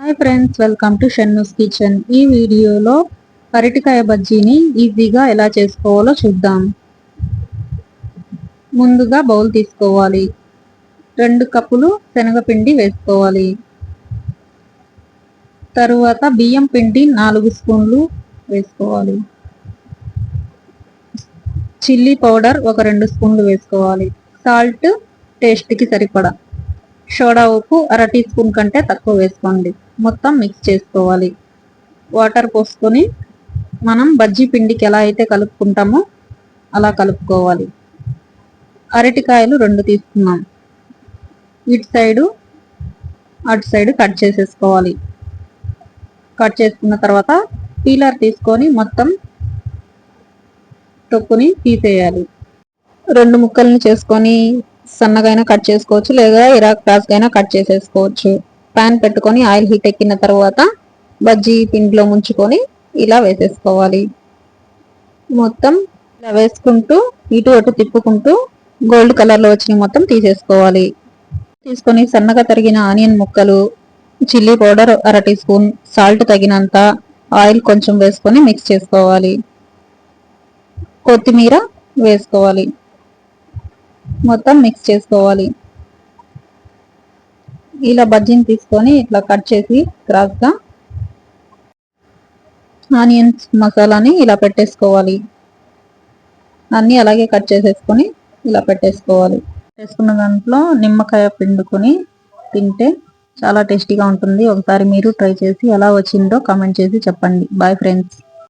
Hi friends, welcome to Shannu's kitchen. ఈ వీడియోలో అరటికాయ బజ్జీని ఈజీగా ఎలా చేసుకోవాలో చూద్దాం. ముందుగా బౌల్ తీసుకోవాలి. 2 కప్పులు శనగపిండి వేసుకోవాలి. తరువాత బియ్యం పిండి 4 స్పూన్లు వేసుకోవాలి. చిల్లీ పౌడర్ ఒక 2 స్పూన్లు వేసుకోవాలి. సాల్ట్ టేస్ట్కి సరిపడా. సోడా ఉప్పు 1/2 టీ స్పూన్ కంటే తక్కువ వేసుకోండి. మొత్తం మిక్స్ చేసుకోవాలి. వాటర్ పోసుకొని మనం బజ్జీ పిండికి ఎలా అయితే కలుపుకుంటామో అలా కలుపుకోవాలి. అరటికాయలు 2 తీసుకున్నాం. ఇటు సైడు అటు సైడు కట్ చేసేసుకోవాలి. కట్ చేసుకున్న తర్వాత పీలర్ తీసుకొని మొత్తం తొక్కుని తీసేయాలి. 2 ముక్కల్ని చేసుకొని సన్నగైనా కట్ చేసుకోవచ్చు, లేదా ఇరాక్ క్రాస్గైనా కట్ చేసేసుకోవచ్చు. ప్యాన్ పెట్టుకొని ఆయిల్ హీట్ ఎక్కిన తర్వాత బజ్జీ పిండిలో ముంచుకొని ఇలా వేసేసుకోవాలి. మొత్తం ఇలా వేసుకుంటూ ఇటు అటు తిప్పుకుంటూ గోల్డ్ కలర్లో వచ్చిన మొత్తం తీసేసుకోవాలి. తీసుకొని సన్నగా తరిగిన ఆనియన్ ముక్కలు, chilli powder 1/2 teaspoon, salt తగినంత, ఆయిల్ కొంచెం వేసుకొని మిక్స్ చేసుకోవాలి. కొత్తిమీర వేసుకోవాలి. మొత్తం మిక్స్ చేసుకోవాలి. ఇలా బజ్జీని తీసుకొని ఇట్లా కట్ చేసి క్రాస్గా ఆనియన్స్ మసాలాని ఇలా పెట్టేసుకోవాలి. అన్నీ అలాగే కట్ చేసేసుకొని ఇలా పెట్టేసుకోవాలి. వేసుకున్న దాంట్లో నిమ్మకాయ పిండుకొని తింటే చాలా టేస్టీగా ఉంటుంది. ఒకసారి మీరు ట్రై చేసి ఎలా వచ్చిందో కామెంట్ చేసి చెప్పండి. Bye friends.